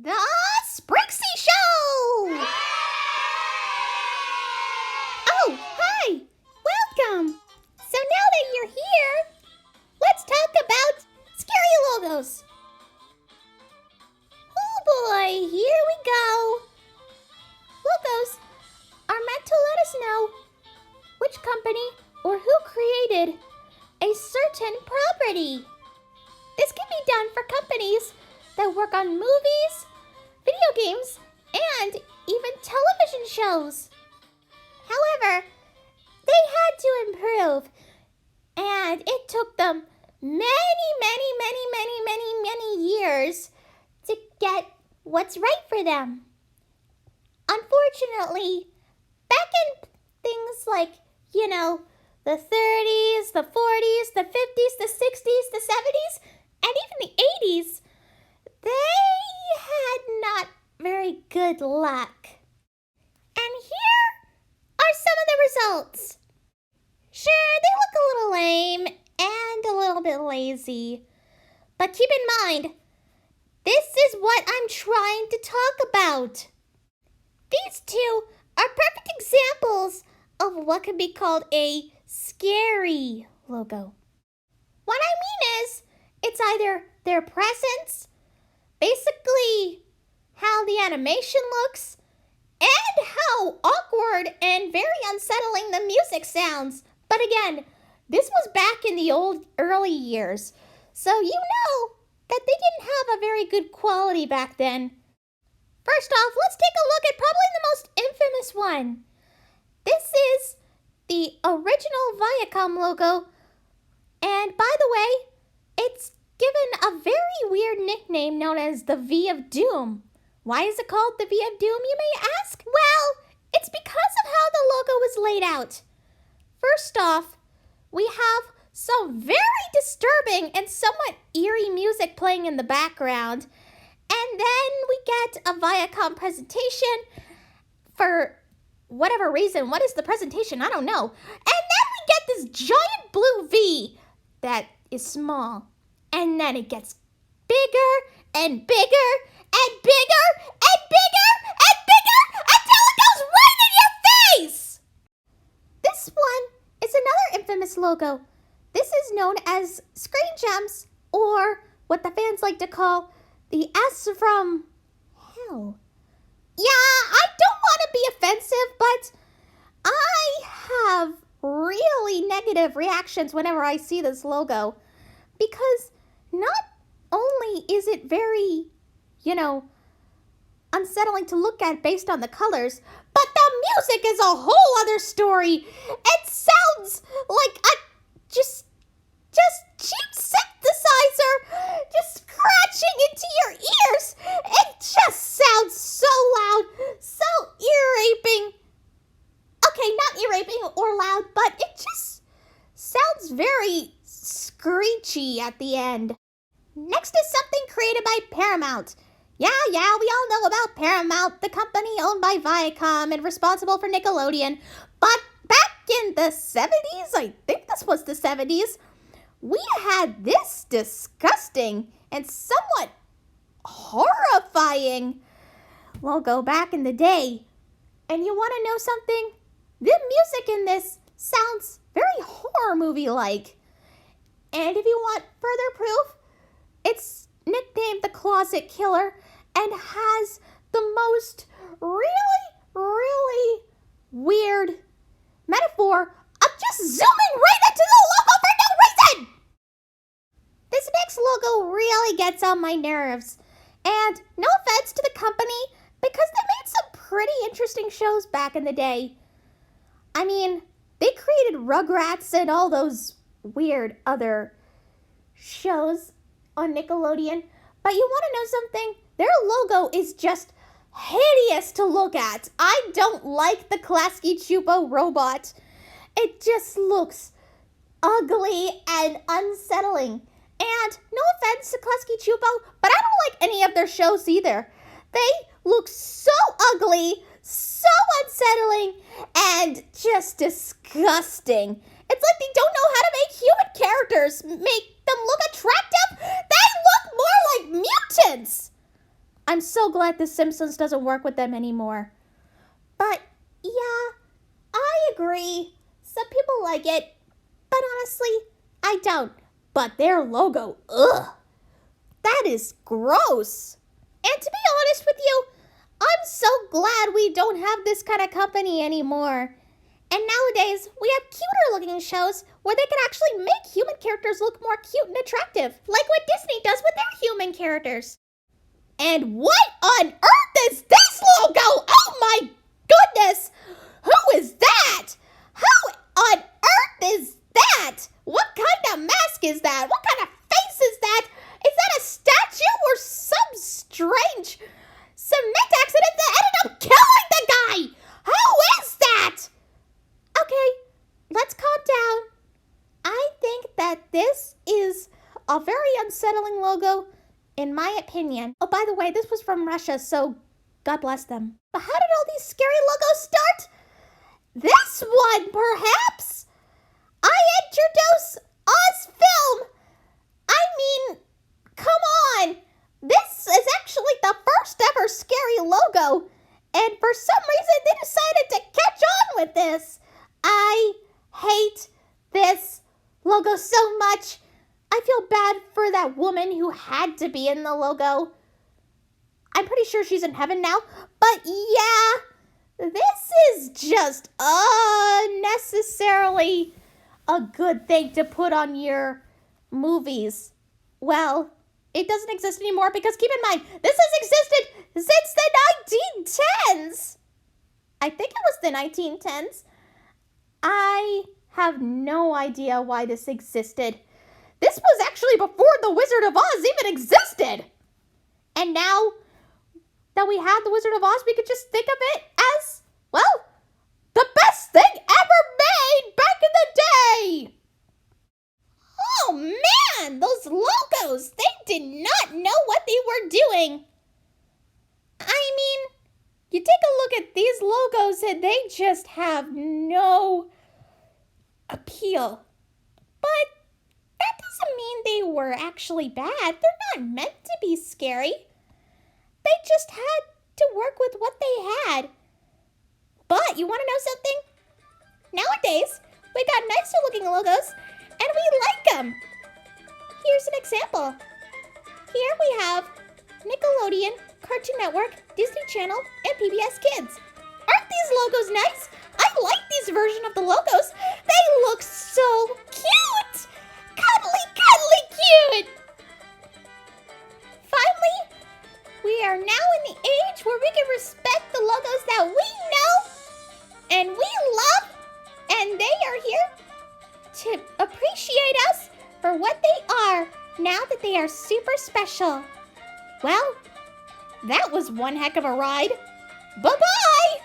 The Sprixie Show! Oh, hi! Welcome! So now that you're here, let's talk about scary logos. Oh boy, here we go. Logos are meant to let us know which company or who created a certain property. This can be done for companies that work on movies, video games, and even television shows. However, they had to improve, and it took them many years to get what's right for them. Unfortunately, back in things like, the 30s, the 40s, the 50s, the 60s, the 70s, and even the 80s, they had not very good luck. And here are some of the results. Sure, they look a little lame and a little bit lazy. But keep in mind, this is what I'm trying to talk about. These two are perfect examples of what could be called a scary logo. What I mean is, it's either their presence, basically how the animation looks, and how awkward and very unsettling the music sounds. But again, this was back in the early years, so you know that they didn't have a very good quality back then. First off, let's take a look at probably the most infamous one. This is the original Viacom logo, and by the way, it's given a very weird nickname known as the V of Doom. Why is it called the V of Doom, you may ask? Well, it's because of how the logo was laid out. First off, we have some very disturbing and somewhat eerie music playing in the background. And then we get a Viacom presentation for whatever reason. What is the presentation? I don't know. And then we get this giant blue V that is small. And then it gets bigger and bigger and bigger and bigger and bigger until it goes right in your face! This one is another infamous logo. This is known as Screen Gems, or what the fans like to call the S from Hell. Yeah, I don't want to be offensive, but I have really negative reactions whenever I see this logo. Because not only is it very, unsettling to look at based on the colors, but the music is a whole other story. It sounds like a just cheap synthesizer just scratching into your ears. It just sounds so loud, so ear-raping. Okay, not ear-raping or loud, but it just sounds very screechy at the end. Next is something created by Paramount. Yeah, we all know about Paramount, the company owned by Viacom and responsible for Nickelodeon. But back in the 70s, I think this was the 70s, we had this disgusting and somewhat horrifying logo back in the day. And you want to know something? The music in this sounds very horror movie-like. And if you want further proof, it's nicknamed the Closet Killer and has the most really weird metaphor of just zooming right into the logo for no reason. This next logo really gets on my nerves. And no offense to the company, because they made some pretty interesting shows back in the day. I mean, they created Rugrats and all those weird other shows on Nickelodeon. But you want to know something? Their logo is just hideous to look at. I don't like the Kluski Chupo robot. It just looks ugly and unsettling. And no offense to Kluski Chupo, but I don't like any of their shows either. They look so ugly, so unsettling, and just disgusting. It's like they don't know how to make human characters, make them look attractive. They look more like mutants. I'm so glad The Simpsons doesn't work with them anymore. But, yeah, I agree. Some people like it, but honestly, I don't. But their logo, ugh, that is gross. And to be honest with you, I'm so glad we don't have this kind of company anymore. And nowadays, we have cuter looking shows where they can actually make human characters look more cute and attractive, like what Disney does with their human characters. And what on earth is this logo? Oh my goodness! Who is that? Who on earth is that? What kind of mask is that? What kind of face is that? Is that a statue or some strange cement accident that ended up killing the guy? Who is that? Okay, let's calm down. I think that this is a very unsettling logo, in my opinion. Oh, by the way, this was from Russia, so God bless them. But how did all these scary logos start? This one, perhaps? I introduce Oz Film. I mean, come on. This is actually the first ever scary logo. And for some reason, they decided to catch on with this. I hate this logo so much. I feel bad for that woman who had to be in the logo. I'm pretty sure she's in heaven now. But yeah, this is just unnecessarily a good thing to put on your movies. Well, it doesn't exist anymore because keep in mind, this has existed since the 1910s. I think it was the 1910s. I have no idea why this existed. This was actually before The Wizard of Oz even existed. And now that we have The Wizard of Oz, we could just think of it as, well, the best thing ever made back in the day. Oh man, those logos, they did not know what they were doing. I mean, you take a look at these logos and they just have no appeal. But that doesn't mean they were actually bad. They're not meant to be scary. They just had to work with what they had. But you want to know something? Nowadays, we got nicer looking logos and we like them. Here's an example. Here we have Nickelodeon, Cartoon Network, Disney Channel, and PBS Kids. Aren't these logos nice? I like these versions of the logos. They look so cute. Cuddly, cuddly cute. Finally, we are now in the age where we can respect the logos that we know and we love, and they are here to appreciate us for what they are now that they are super special. Well, that was one heck of a ride. Bye-bye!